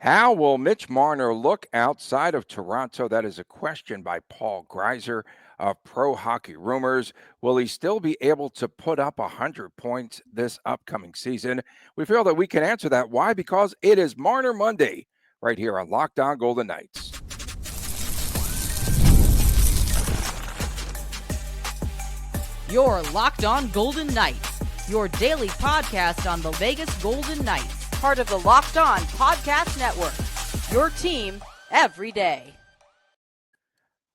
How will Mitch Marner look outside of Toronto? That is a question by Paul Greiser of Pro Hockey Rumors. Will he still be able to put up 100 points this upcoming season? We feel that we can answer that. Why? Because it is Marner Monday right here on Locked On Golden Knights. You're Locked On Golden Knights, your daily podcast on the Vegas Golden Knights. Part of the Locked On Podcast Network, your team every day.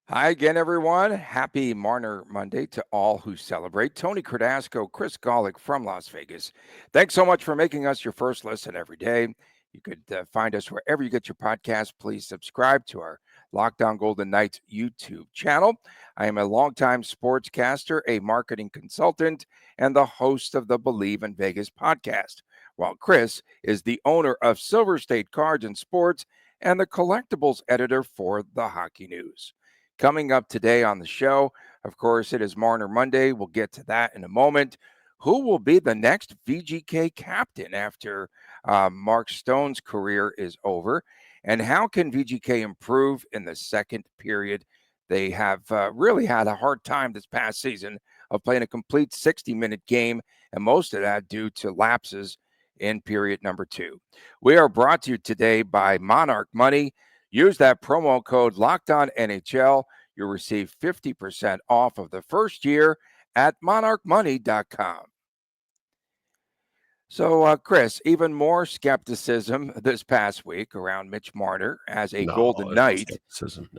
Hi again, everyone. Happy Marner Monday to all who celebrate. Tony Cardasco, Chris Golick from Las Vegas. Thanks so much for making us your first listen every day. You could find us wherever you get your podcast. Please subscribe to our Locked On Golden Knights YouTube channel. I am a longtime sportscaster, a marketing consultant, and the host of the Believe in Vegas podcast, while Chris is the owner of Silver State Cards and Sports and the collectibles editor for the Hockey News. Coming up today on the show, of course, it is Marner Monday. We'll get to that in a moment. Who will be the next VGK captain after Mark Stone's career is over? And how can VGK improve in the second period? They have really had a hard time this past season of playing a complete 60-minute game, and most of that due to lapses in period number 2. We are brought to you today by Monarch Money. Use that promo code LOCKEDONNHL. You'll receive 50% off of the first year at monarchmoney.com. So, Chris, even more skepticism this past week around Mitch Marner as a Golden Knight.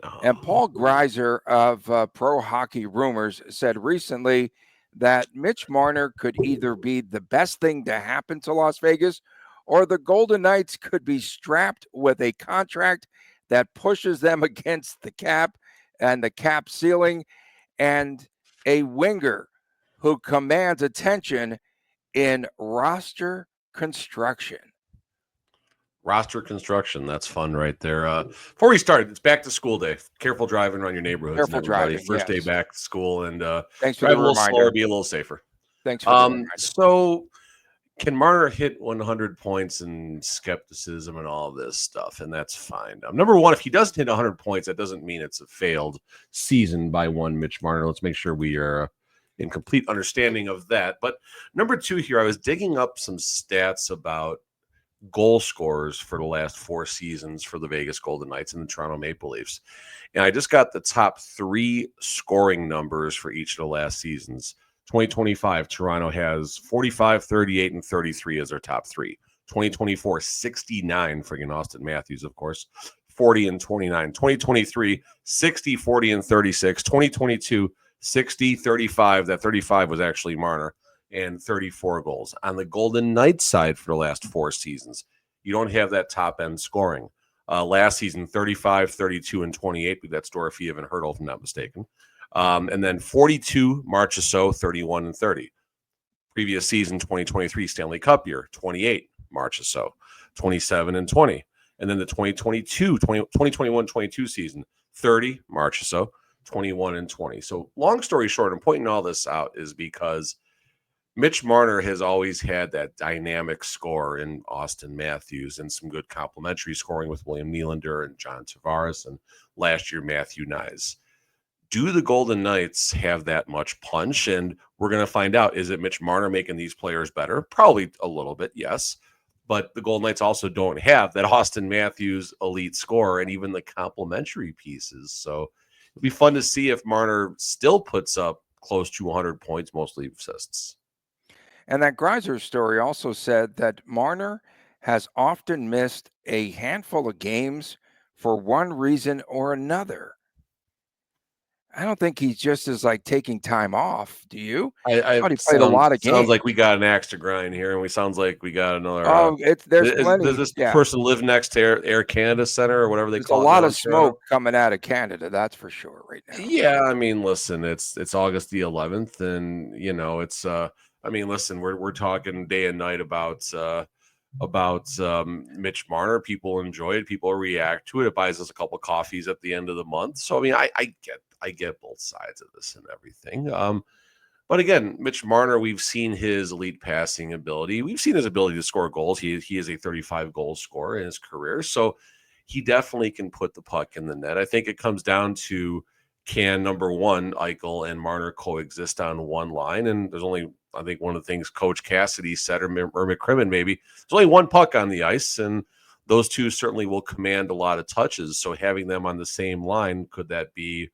No. And Paul Greiser of Pro Hockey Rumors said recently that Mitch Marner could either be the best thing to happen to Las Vegas, or the Golden Knights could be strapped with a contract that pushes them against the cap and the cap ceiling, and a winger who commands attention in roster construction. Roster construction, that's fun right there. Before we start, it's back to school day. Careful driving around your neighborhoods. Careful driving, First yes. day back to school, and Thanks for drive the a little reminder. slower, be a little safer. Thanks for the reminder. So can Marner hit 100 points and skepticism and all this stuff? And that's fine. Number one, if he doesn't hit 100 points, that doesn't mean it's a failed season by one Mitch Marner. Let's make sure we are in complete understanding of that. But number two here, I was digging up some stats about goal scorers for the last 4 seasons for the Vegas Golden Knights and the Toronto Maple Leafs. And I just got the top 3 scoring numbers for each of the last seasons. 2025, Toronto has 45, 38, and 33 as their top 3. 2024, 69 for Auston Matthews, of course, 40 and 29. 2023, 60, 40, and 36. 2022, 60, 35. That 35 was actually Marner, and 34 goals. On the Golden Knights side for the last 4 seasons, you don't have that top-end scoring. Last season, 35, 32, and 28, but that's Dorofeev and Hertl, if I'm not mistaken. And then 42, Marchessault, 31 and 30. Previous season, 2023 Stanley Cup year, 28, Marchessault, 27 and 20. And then the 2021-22 season, 30, Marchessault, 21 and 20. So long story short, I'm pointing all this out is because Mitch Marner has always had that dynamic score in Auston Matthews and some good complementary scoring with William Nylander and John Tavares and last year Matthew Knies. Do the Golden Knights have that much punch? And we're going to find out. Is it Mitch Marner making these players better? Probably a little bit, yes. But the Golden Knights also don't have that Auston Matthews elite score and even the complementary pieces. So it'll be fun to see if Marner still puts up close to 100 points, mostly assists. And that Greiser story also said that Marner has often missed a handful of games for one reason or another. I don't think he's just as like taking time off. Do you? I thought he played a lot of games. Sounds like we got an axe to grind here, and we sounds like we got another. There's plenty. Does this person live next to Air Canada Center or whatever they call it? There's a lot of smoke coming out of Canada, that's for sure, right now. Yeah, I mean, listen, it's August the 11th, and it's. I mean, listen, we're talking day and night about Mitch Marner. People enjoy it. People react to it. It buys us a couple coffees at the end of the month. So I mean, I get both sides of this and everything. But again, Mitch Marner, we've seen his elite passing ability. We've seen his ability to score goals. He is a 35 goal scorer in his career. So he definitely can put the puck in the net. I think it comes down to, can number one, Eichel and Marner coexist on one line? And there's only, I think one of the things Coach Cassidy said, or McCrimmon maybe, there's only one puck on the ice, and those two certainly will command a lot of touches. So having them on the same line, could that be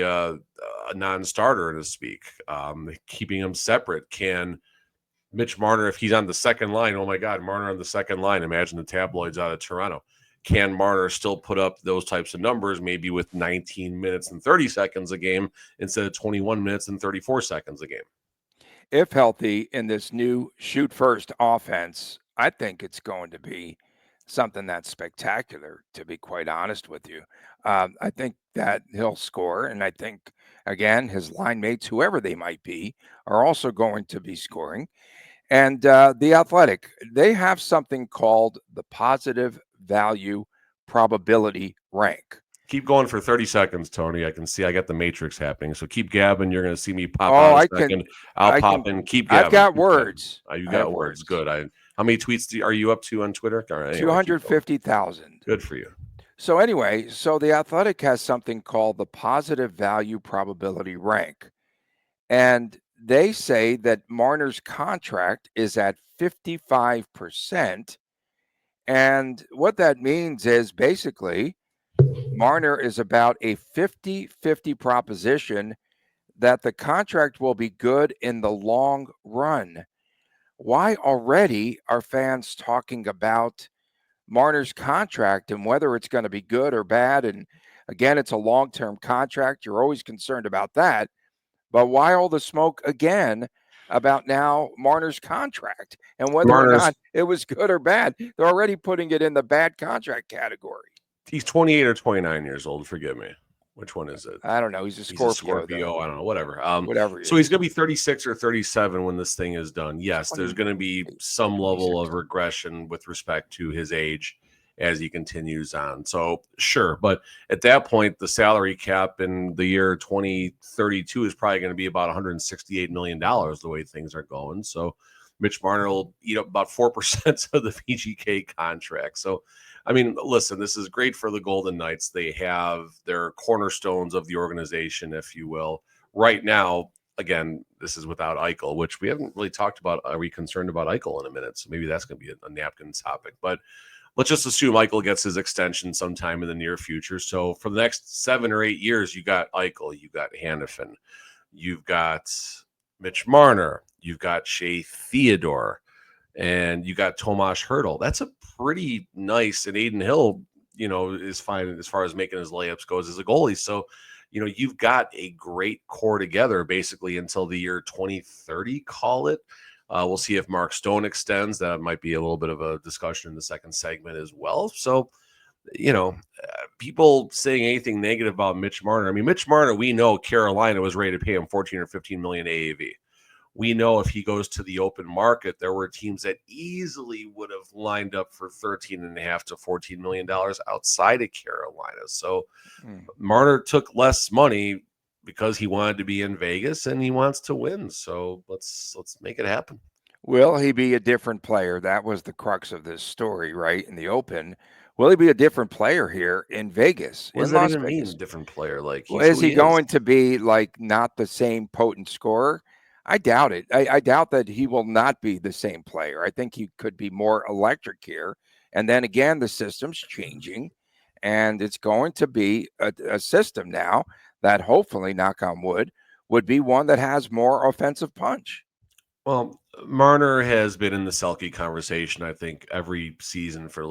a non-starter, to speak? Keeping them separate. Can Mitch Marner, if he's on the second line, oh my God, Marner on the second line, imagine the tabloids out of Toronto. Can Marner still put up those types of numbers, maybe with 19 minutes and 30 seconds a game instead of 21 minutes and 34 seconds a game? If healthy in this new shoot first offense, I think it's going to be something that's spectacular, to be quite honest with you. I think that he'll score, and I think, again, his line mates, whoever they might be, are also going to be scoring. And the Athletic, they have something called the positive value probability rank. Keep going for 30 seconds, Tony. I can see I got the matrix happening. So keep gabbing. You're going to see me pop out a second. I'll pop in. Keep gabbing. I've got words. You got words. Good. How many tweets are you up to on Twitter? All right, anyway, 250,000. Good for you. So anyway, the Athletic has something called the positive value probability rank. And they say that Marner's contract is at 55%. And what that means is basically Marner is about a 50-50 proposition that the contract will be good in the long run. Why already are fans talking about Marner's contract and whether it's going to be good or bad? And again, it's a long-term contract. You're always concerned about that. But why all the smoke again about now Marner's contract and whether or not it was good or bad? They're already putting it in the bad contract category. He's 28 or 29 years old. Forgive me. Which one is it? I don't know. He's a Scorpio. I don't know. Whatever. Whatever. So he's going to be 36 or 37 when this thing is done. Yes, there's going to be some level of regression with respect to his age as he continues on. So sure. But at that point, the salary cap in the year 2032 is probably going to be about $168 million the way things are going. So Mitch Marner will eat up about 4% of the VGK contract. So, I mean, listen, this is great for the Golden Knights. They have their cornerstones of the organization, if you will. Right now, again, this is without Eichel, which we haven't really talked about. Are we concerned about Eichel in a minute? So maybe that's going to be a napkin topic. But let's just assume Eichel gets his extension sometime in the near future. So for the next 7 or 8 years, you got Eichel, you got Hanifin, you've got Mitch Marner, you've got Shea Theodore, and you got Tomas Hertl. That's a pretty nice, and Aiden Hill, is fine as far as making his layups goes as a goalie. So, you've got a great core together basically until the year 2030, call it. We'll see if Mark Stone extends. That might be a little bit of a discussion in the second segment as well. So, people saying anything negative about Mitch Marner. I mean, Mitch Marner, we know Carolina was ready to pay him 14 or 15 million AAV. We know if he goes to the open market, there were teams that easily would have lined up for $13.5 to $14 million outside of Carolina. So Marner took less money because he wanted to be in Vegas and he wants to win. So let's make it happen. Will he be a different player? That was the crux of this story, right? In the open. Will he be a different player here in Vegas? What does that even mean, different player? Like, is he going to be like not the same potent scorer? I doubt it. I doubt that he will not be the same player. I think he could be more electric here. And then again, the system's changing, and it's going to be a system now that hopefully, knock on wood, would be one that has more offensive punch. Well, Marner has been in the Selke conversation, I think, every season for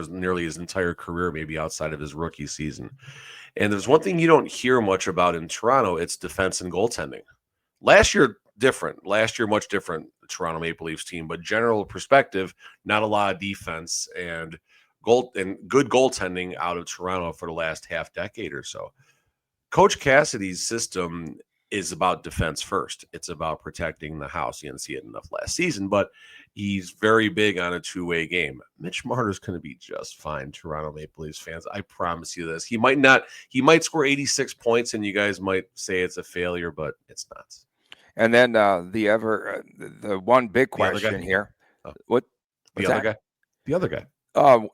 nearly his entire career, maybe outside of his rookie season. And there's one thing you don't hear much about in Toronto, it's defense and goaltending. Last year, different. Last year, much different, the Toronto Maple Leafs team. But general perspective, not a lot of defense and good goaltending out of Toronto for the last half decade or so. Coach Cassidy's system is about defense first. It's about protecting the house. You didn't see it enough last season, but He's very big on a two-way game. Mitch Marner's going to be just fine, Toronto Maple Leafs fans. I promise you this. He might score 86 points, and you guys might say it's a failure, but it's not. And then the one big question here. Oh. What's the other that? guy? The other guy.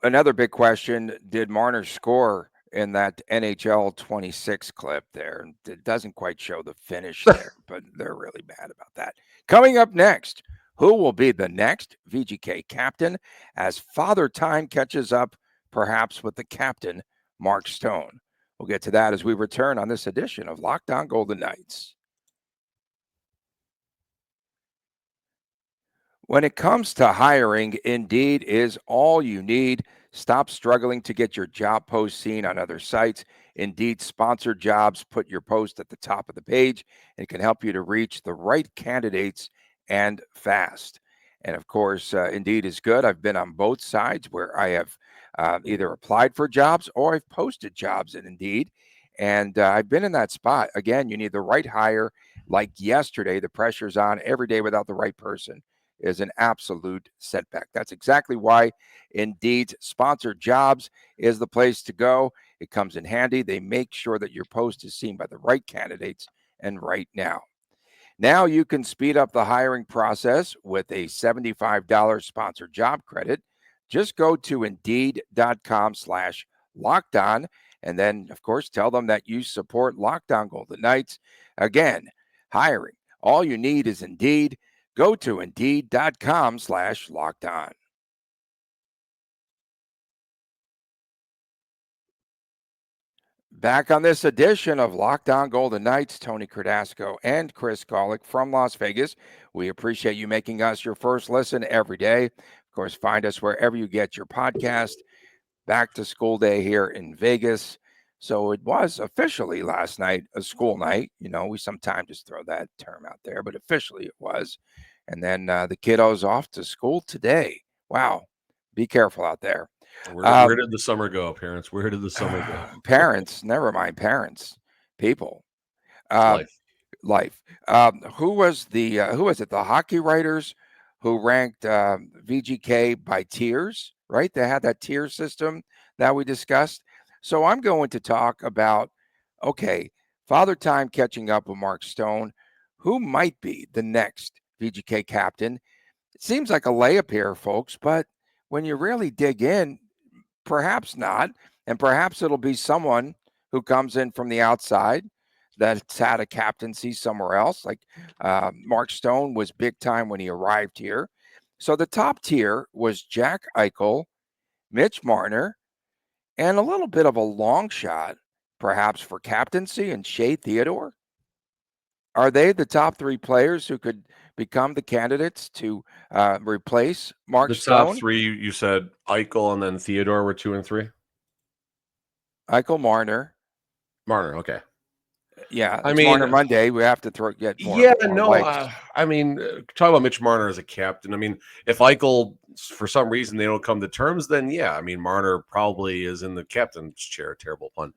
Another big question. Did Marner score in that NHL 26 clip there? It doesn't quite show the finish there, but they're really mad about that. Coming up next, who will be the next VGK captain as Father Time catches up perhaps with the captain, Mark Stone? We'll get to that as we return on this edition of Locked On Golden Knights. When it comes to hiring, Indeed is all you need. Stop struggling to get your job post seen on other sites. Indeed sponsored jobs put your post at the top of the page and can help you to reach the right candidates and fast. And of course, Indeed is good. I've been on both sides where I have either applied for jobs or I've posted jobs in Indeed. And I've been in that spot. Again, you need the right hire. Like yesterday, the pressure's on every day without the right person is an absolute setback. That's exactly why Indeed's sponsored jobs is the place to go. It comes in handy. They make sure that your post is seen by the right candidates and right now. Now you can speed up the hiring process with a $75 sponsored job credit. Just go to Indeed.com/lockedon and then, of course, tell them that you support Locked On Golden Knights. Again, hiring. All you need is Indeed. Go to Indeed.com/lockedon. Back on this edition of Locked On Golden Knights, Tony Cardasco and Chris Golick from Las Vegas. We appreciate you making us your first listen every day. Of course, find us wherever you get your podcast. Back to school day here in Vegas. So it was officially last night a school night. You know, we sometimes just throw that term out there, but officially it was. And then the kiddos off to school today. Wow. Be careful out there. Where did the summer go, parents? Where did the summer go? Parents, never mind parents, people. Life. Who was it? The hockey writers who ranked VGK by tiers, right? They had that tier system that we discussed. So I'm going to talk about, okay, Father Time catching up with Mark Stone. Who might be the next VGK captain? It seems like a layup here, folks, but when you really dig in, perhaps not. And perhaps it'll be someone who comes in from the outside that's had a captaincy somewhere else. Like Mark Stone was big time when he arrived here. So the top tier was Jack Eichel, Mitch Marner, and a little bit of a long shot, perhaps for captaincy, and Shea Theodore. Are they the top three players who could become the candidates to replace Mark Stone? The top three, you said Eichel and then Theodore were 2 and 3? Eichel, Marner. Marner, okay. Yeah, I mean, Marner Monday. We have to get more. Yeah, no. I mean, talk about Mitch Marner as a captain. I mean, if Eichel, for some reason, they don't come to terms, then yeah, I mean, Marner probably is in the captain's chair. Terrible pun.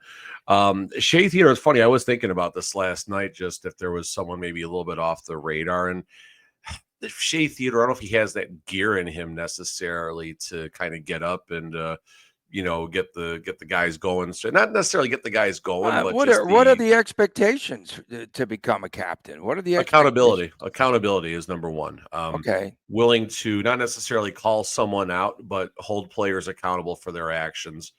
Shea Theodore is funny. I was thinking about this last night, just if there was someone maybe a little bit off the radar, and Shea Theodore, I don't know if he has that gear in him necessarily to kind of get up and get the guys going. So not necessarily get the guys going, but what are the expectations to become a captain? What are the accountability? Accountability is number one. Okay. Willing to not necessarily call someone out, but hold players accountable for their actions.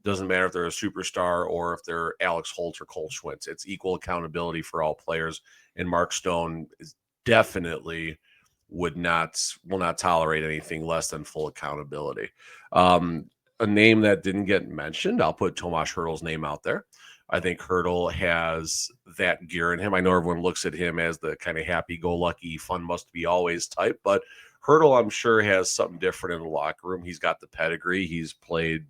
Doesn't matter if they're a superstar or if they're Alex Holt or Cole Schwintz. It's equal accountability for all players. And Mark Stone is definitely will not tolerate anything less than full accountability. A name that didn't get mentioned, I'll put Tomas Hertl's name out there. I think Hertl has that gear in him. I know everyone looks at him as the kind of happy-go-lucky, fun must be always type, but Hertl, I'm sure, has something different in the locker room. He's got the pedigree. He's played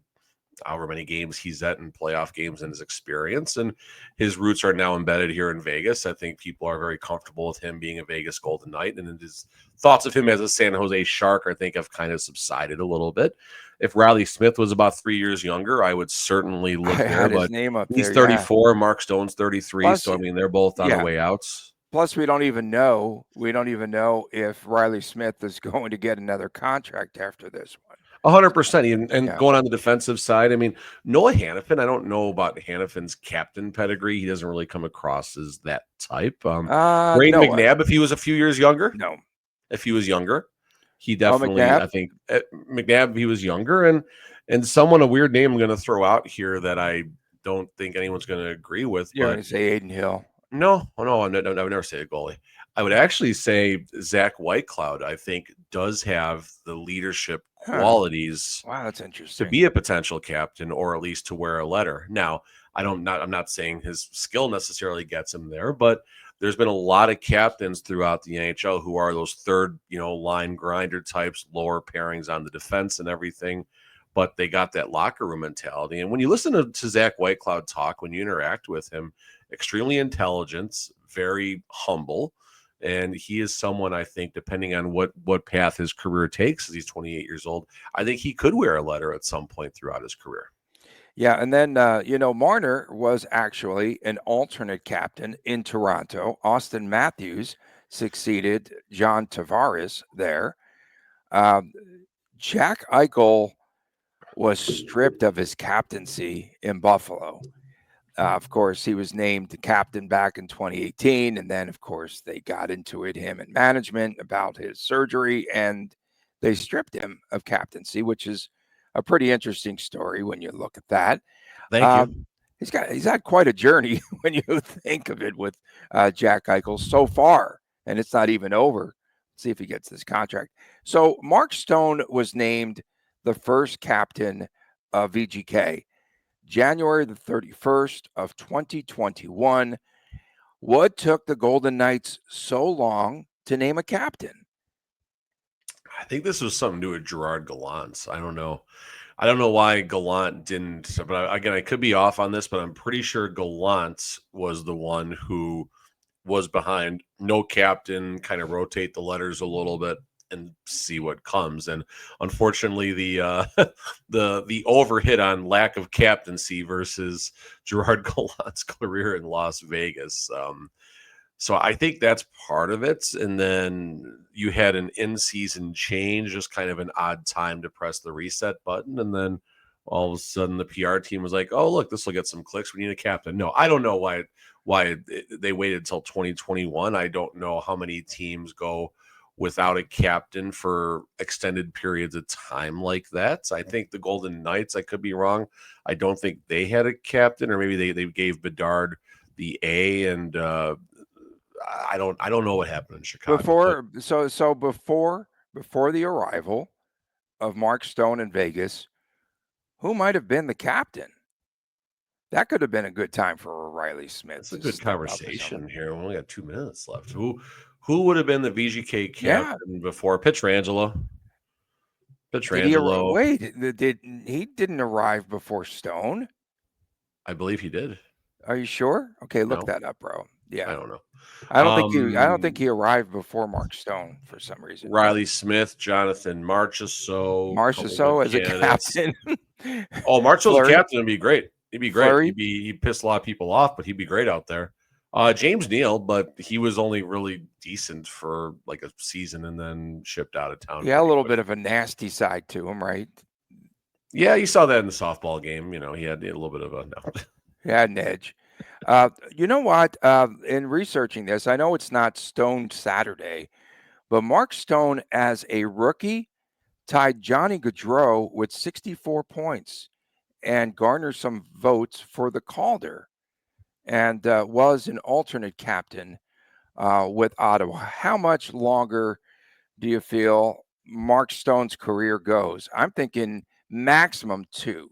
however many games he's at in playoff games in his experience, and his roots are now embedded here in Vegas. I think people are very comfortable with him being a Vegas Golden Knight, and his thoughts of him as a San Jose Shark, I think, have kind of subsided a little bit. If Riley Smith was about 3 years younger, I would certainly look there. But his name up he's there, 34, Mark Stone's 33, Plus, so I mean they're both on the way out. Plus, we don't even know if Riley Smith is going to get another contract after this one. 100%. And Yeah. going on the defensive side, I mean, Noah Hannafin, I don't know about Hannafin's captain pedigree. He doesn't really come across as that type. Braden No, McNabb, if he was a few years younger, no. if he was younger, he Oh, definitely, McNabb? I think, McNabb, if he was younger. And someone, a weird name I'm going to throw out here that I don't think anyone's going to agree with, You're but going to say Aiden Hill. no, I would never say a goalie. I would actually say Zach Whitecloud, I think, does have the leadership qualities Wow, that's to interesting. be a potential captain, or at least to wear a letter. Now, I'm not saying his skill necessarily gets him there, but there's been a lot of captains throughout the NHL who are those third, line grinder types, lower pairings on the defense and everything. But they got that locker room mentality. And when you listen to Zach Whitecloud talk, when you interact with him, extremely intelligent, very humble. And he is someone, I think, depending on what path his career takes as he's 28 years old, I think he could wear a letter at some point throughout his career. Yeah, and then, Marner was actually an alternate captain in Toronto. Auston Matthews succeeded John Tavares there. Jack Eichel was stripped of his captaincy in Buffalo. Of course, he was named captain back in 2018. And then, of course, they got into it, him and management, about his surgery, and they stripped him of captaincy, which is a pretty interesting story when you look at that. Thank you. He's had quite a journey when you think of it with Jack Eichel so far, and it's not even over. Let's see if he gets this contract. So Mark Stone was named the first captain of VGK. January the 31st of 2021. What took the Golden Knights so long to name a captain? I think this was something to do with Gerard Gallant. I don't know. I don't know why Gallant didn't, but I could be off on this, but I'm pretty sure Gallant was the one who was behind no captain, kind of rotate the letters a little bit and see what comes. And unfortunately, the the overhit on lack of captaincy versus Gerard Gallant's career in Las Vegas. So I think that's part of it. And then you had an in-season change, just kind of an odd time to press the reset button. And then all of a sudden the PR team was like, oh, look, this will get some clicks. We need a captain. No, I don't know why they waited until 2021. I don't know how many teams go without a captain for extended periods of time like that. I think the Golden Knights, I could be wrong, I don't think they had a captain, or maybe they gave Bedard the A, and I don't know what happened in Chicago. Before the arrival of Mark Stone in Vegas, who might have been the captain? That could have been a good time for Riley Smith. It's a good conversation here. We only got 2 minutes left. Who would have been the VGK captain before Pietrangelo? He didn't arrive before Stone? I believe he did. Are you sure? Okay, look that up, bro. Yeah, I don't know. I don't think he arrived before Mark Stone for some reason. Riley Smith, Jonathan Marchessault as a captain. Oh, Marchessault's captain would be great. He'd be great. Fleury? He'd piss a lot of people off, but he'd be great out there. James Neal, but he was only really decent for like a season and then shipped out of town. Yeah, a little bit of a nasty side to him, right? Yeah, you saw that in the softball game. He had a little bit of a no. He had an edge. You know what? In researching this, I know it's not Stone Saturday, but Mark Stone, as a rookie, tied Johnny Gaudreau with 64 points and garnered some votes for the Calder, and was an alternate captain with Ottawa. How much longer do you feel Mark Stone's career goes? I'm thinking maximum 2.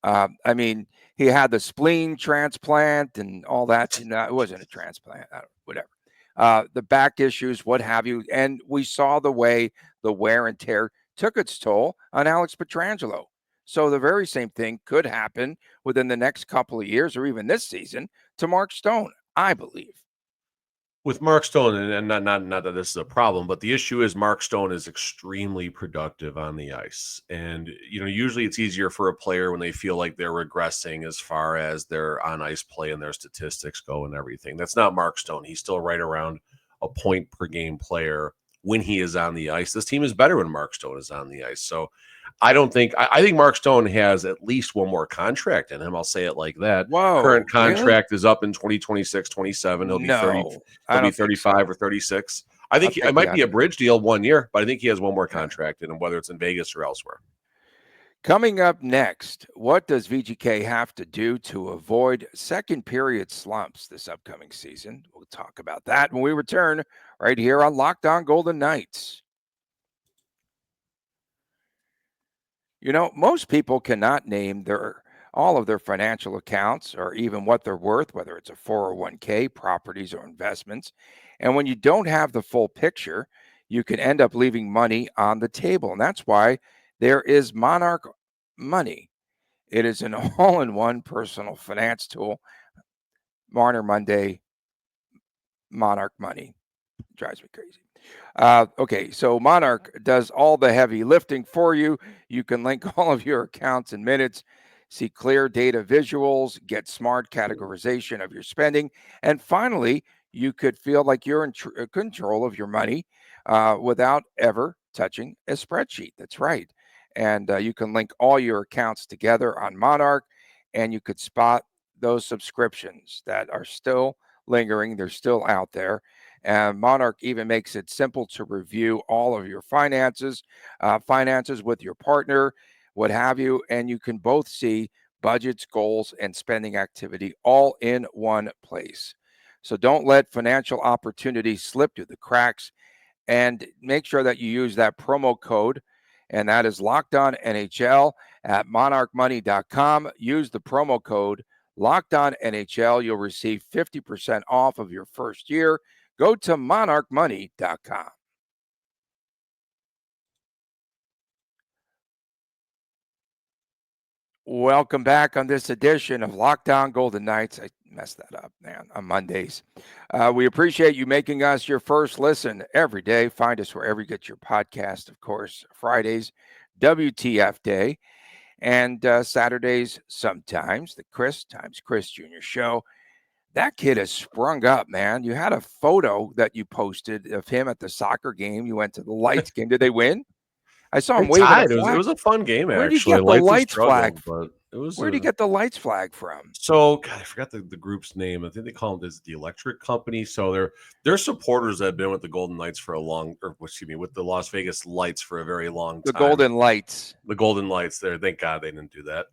I mean, he had the spleen transplant and all that. It wasn't a transplant, whatever. The back issues, what have you. And we saw the way the wear and tear took its toll on Alex Pietrangelo. So the very same thing could happen within the next couple of years or even this season to Mark Stone, I believe. with Mark Stone, and not that this is a problem, but the issue is Mark Stone is extremely productive on the ice. And, usually it's easier for a player when they feel like they're regressing as far as their on ice play and their statistics go and everything. That's not Mark Stone. He's still right around a point per game player when he is on the ice. This team is better when Mark Stone is on the ice. So I think Mark Stone has at least one more contract in him. I'll say it like that. Whoa, Current really? contract is up in 2026, 27. He'll be 30. He'll be 35 or 36. I think it might be a bridge deal 1 year, but I think he has one more contract in him, whether it's in Vegas or elsewhere. Coming up next, what does VGK have to do to avoid second period slumps this upcoming season? We'll talk about that when we return right here on Locked On Golden Knights. Most people cannot name all of their financial accounts or even what they're worth, whether it's a 401k, properties, or investments. And when you don't have the full picture, you can end up leaving money on the table. And that's why there is Monarch Money. It is an all-in-one personal finance tool. Marner Monday, Monarch Money. Drives me crazy. Okay, so Monarch does all the heavy lifting for you. You can link all of your accounts in minutes, see clear data visuals, get smart categorization of your spending, and finally, you could feel like you're in control of your money without ever touching a spreadsheet. That's right. And you can link all your accounts together on Monarch, and you could spot those subscriptions that are still lingering. They're still out there. And Monarch even makes it simple to review all of your finances with your partner, what have you, and you can both see budgets, goals, and spending activity all in one place. So don't let financial opportunities slip through the cracks, and make sure that you use that promo code, and that is Locked On NHL at monarchmoney.com. Use the promo code Locked On NHL. You'll receive 50% off of your first year. Go to monarchmoney.com. Welcome back on this edition of Locked On Golden Knights. I messed that up, man, on Mondays. We appreciate you making us your first listen every day. Find us wherever you get your podcast, of course. Fridays, WTF Day, and Saturdays, sometimes the Chris times Chris Jr. show. That kid has sprung up, man. You had a photo that you posted of him at the soccer game. You went to the Lights game. Did they win? I saw him waving a flag. It was a fun game, Where did you actually. get the Lights flag? But it was. Where did you get the Lights flag from? So, God, I forgot the group's name. I think they call it the Electric Company. So they're supporters that have been with the Golden Knights with the Las Vegas Lights for a very long time. The Golden Lights. The Golden Lights there. Thank God they didn't do that.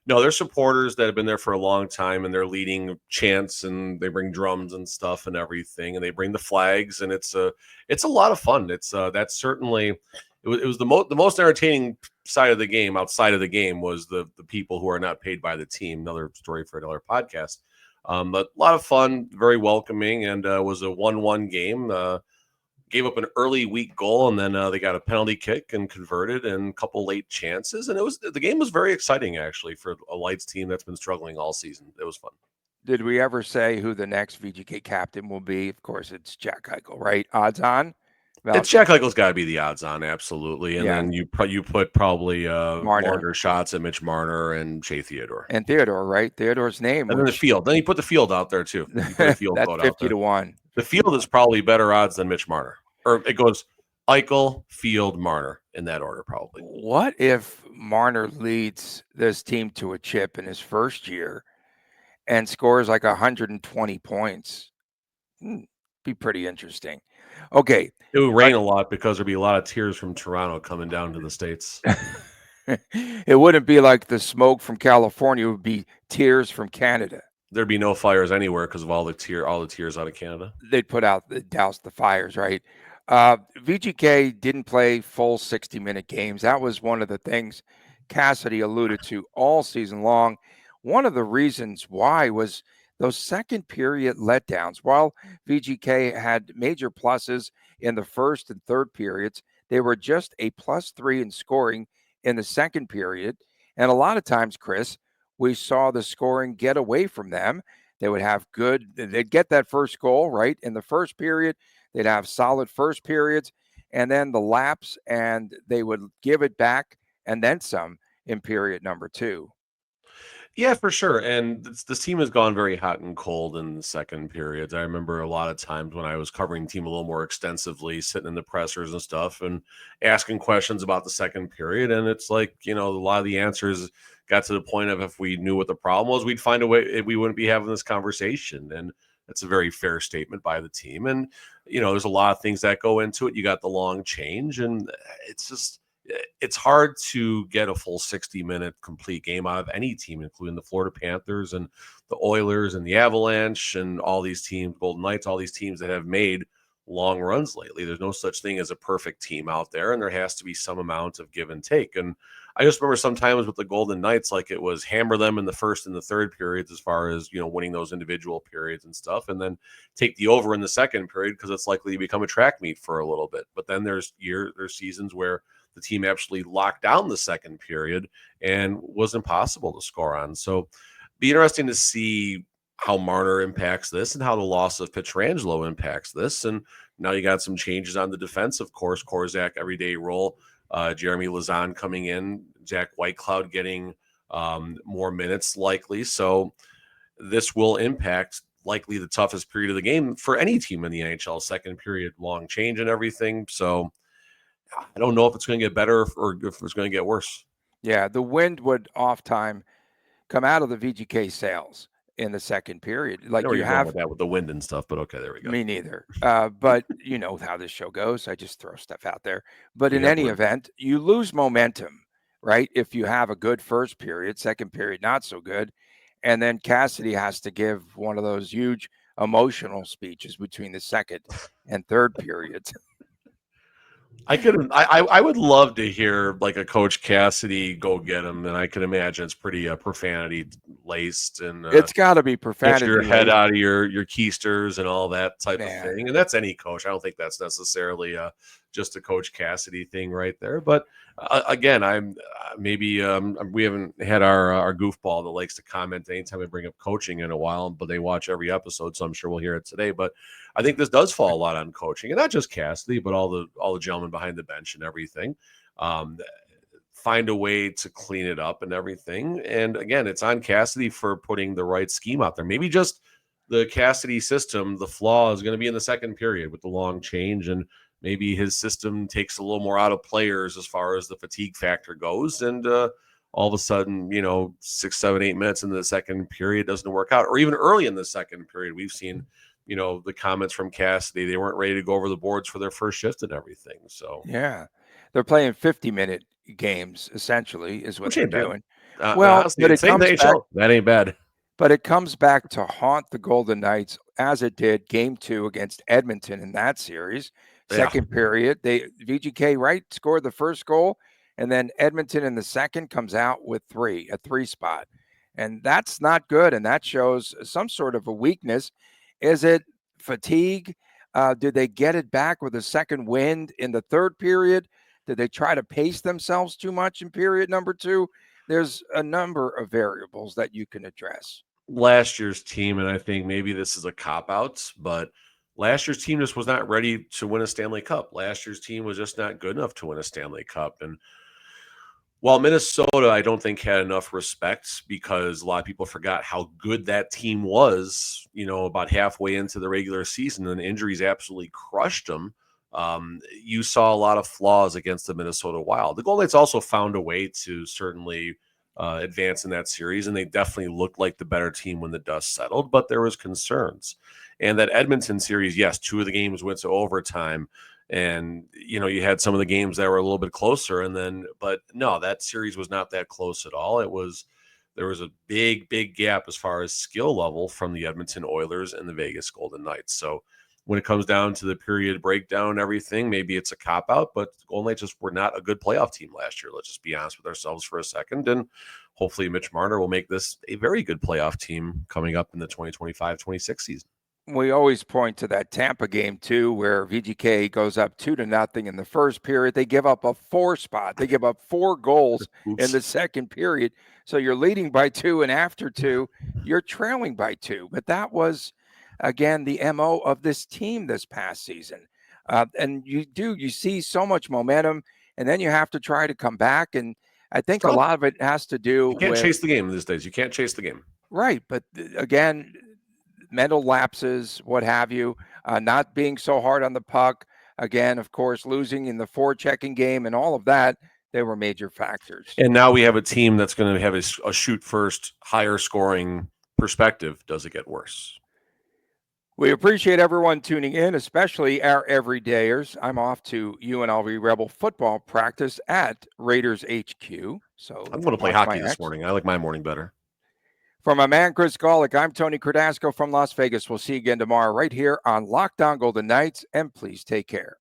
No, they're supporters that have been there for a long time, and they're leading chants, and they bring drums and stuff and everything, and they bring the flags, and it's a lot of fun. That's certainly it was the most entertaining side of the game. Outside of the game was the people who are not paid by the team. Another story for another podcast. But a lot of fun, very welcoming, and was a 1-1 game. Gave up an early weak goal, and then they got a penalty kick and converted, and a couple late chances. And the game was very exciting, actually, for a Lights team that's been struggling all season. It was fun. Did we ever say who the next VGK captain will be? Of course, it's Jack Eichel, right? Odds on? It's Jack Eichel's got to be the odds on, absolutely. And then you put probably Marner shots at Mitch Marner and Shea Theodore. And Theodore, right? Theodore's name. And then the field. Then you put the field out there, too. That's 50-1. The field is probably better odds than Mitch Marner. Or it goes Eichel, Field, Marner in that order, probably. What if Marner leads this team to a chip in his first year and scores like 120 points? Be pretty interesting. Okay. It would rain a lot because there'd be a lot of tears from Toronto coming down to the States. It wouldn't be like the smoke from California. It would be tears from Canada. There'd be no fires anywhere because of all the tears out of Canada. They'd douse the fires, right? VGK didn't play full 60-minute games. That was one of the things Cassidy alluded to all season long. One of the reasons why was those second period letdowns. While VGK had major pluses in the first and third periods, they were just a +3 in scoring in the second period. And a lot of times, Chris, we saw the scoring get away from them. They would have they'd get that first goal right in the first period. They'd have solid first periods, and then the lapse, and they would give it back and then some in period number 2. Yeah, for sure. And this team has gone very hot and cold in the second periods. I remember a lot of times when I was covering the team a little more extensively, sitting in the pressers and stuff and asking questions about the second period. And it's like, a lot of the answers got to the point of if we knew what the problem was, we'd find a way, we wouldn't be having this conversation. And that's a very fair statement by the team. And, there's a lot of things that go into it. You got the long change, and it's hard to get a full 60-minute complete game out of any team, including the Florida Panthers and the Oilers and the Avalanche and all these teams, Golden Knights, all these teams that have made long runs lately. There's no such thing as a perfect team out there, and there has to be some amount of give and take. And I just remember sometimes with the Golden Knights, like it was hammer them in the first and the third periods as far as, winning those individual periods and stuff, and then take the over in the second period because it's likely to become a track meet for a little bit. But then there's seasons where the team actually locked down the second period and was impossible to score on. So be interesting to see how Marner impacts this and how the loss of Pietrangelo impacts this. And now you got some changes on the defense, of course, Korczak, everyday role, Jeremy Lauzon coming in, Jack Whitecloud getting more minutes likely. So this will impact likely the toughest period of the game for any team in the NHL, second period, long change and everything. So I don't know if it's going to get better or if it's going to get worse. Yeah, the wind would oft time come out of the VGK sails in the second period. Like you have with that with the wind and stuff, but okay, there we go. Me neither. But you know how this show goes. I just throw stuff out there. But in any event, you lose momentum, right? If you have a good first period, second period not so good, and then Cassidy has to give one of those huge emotional speeches between the second and third periods. I would love to hear like a Coach Cassidy go get him, and I can imagine it's pretty profanity laced, and it's got to be profanity. Get your head out of your keisters and all that type of thing, and that's any coach. I don't think that's necessarily just a Coach Cassidy thing right there. But again, I'm maybe we haven't had our goofball that likes to comment anytime we bring up coaching in a while, but they watch every episode, so I'm sure we'll hear it today. But I think this does fall a lot on coaching, and not just Cassidy, but all the gentlemen behind the bench and everything. Find a way to clean it up and everything. And again, it's on Cassidy for putting the right scheme out there. Maybe just the Cassidy system, the flaw is going to be in the second period with the long change, and maybe his system takes a little more out of players as far as the fatigue factor goes. And all of a sudden, 6, 7, 8 minutes into the second period doesn't work out, or even early in the second period, we've seen the comments from Cassidy, they weren't ready to go over the boards for their first shift and everything. So yeah, they're playing 50-minute games essentially is what they're doing. Well, honestly, but it comes back, that ain't bad. But it comes back to haunt the Golden Knights as it did Game 2 against Edmonton in that series. Second period, VGK scored the first goal, and then Edmonton in the second comes out with a 3 spot, and that's not good. And that shows some sort of a weakness. Is it fatigue? Did they get it back with a second wind in the third period? Did they try to pace themselves too much in period number 2? There's a number of variables that you can address. Last year's team, and I think maybe this is a cop-out, but last year's team just was not ready to win a Stanley Cup. Last year's team was just not good enough to win a Stanley Cup. And while Minnesota, I don't think had enough respect because a lot of people forgot how good that team was, about halfway into the regular season, and injuries absolutely crushed them. You saw a lot of flaws against the Minnesota Wild. The Golden Knights also found a way to certainly advance in that series, and they definitely looked like the better team when the dust settled, but there was concerns. And that Edmonton series, yes, 2 of the games went to overtime, and you had some of the games that were a little bit closer, but no, that series was not that close at all. There was a big gap as far as skill level from the Edmonton Oilers and the Vegas Golden Knights. So when it comes down to the period breakdown and everything, maybe it's a cop-out, but the Golden Knights just were not a good playoff team last year. Let's just be honest with ourselves for a second, and hopefully Mitch Marner will make this a very good playoff team coming up in the 2025-26 season. We always point to that Tampa game too, where VGK goes up 2-0 in the first period. They give up a 4 spot. They give up 4 goals in the second period. So you're leading by 2, and after 2, you're trailing by 2. But that was, again, the MO of this team this past season. And you see so much momentum, and then you have to try to come back. And I think a lot of it has to do You can't with chase the game these days. You can't chase the game. right. But again, mental lapses, what have you, not being so hard on the puck. Again, of course, losing in the forechecking game and all of that, they were major factors. And now we have a team that's going to have a shoot first, higher scoring perspective. Does it get worse? We appreciate everyone tuning in, especially our everydayers. I'm off to UNLV Rebel football practice at Raiders HQ. So I'm going to play hockey this morning. I like my morning better. For my man, Chris Golick, I'm Tony Cardasco from Las Vegas. We'll see you again tomorrow right here on Locked On Golden Knights, and please take care.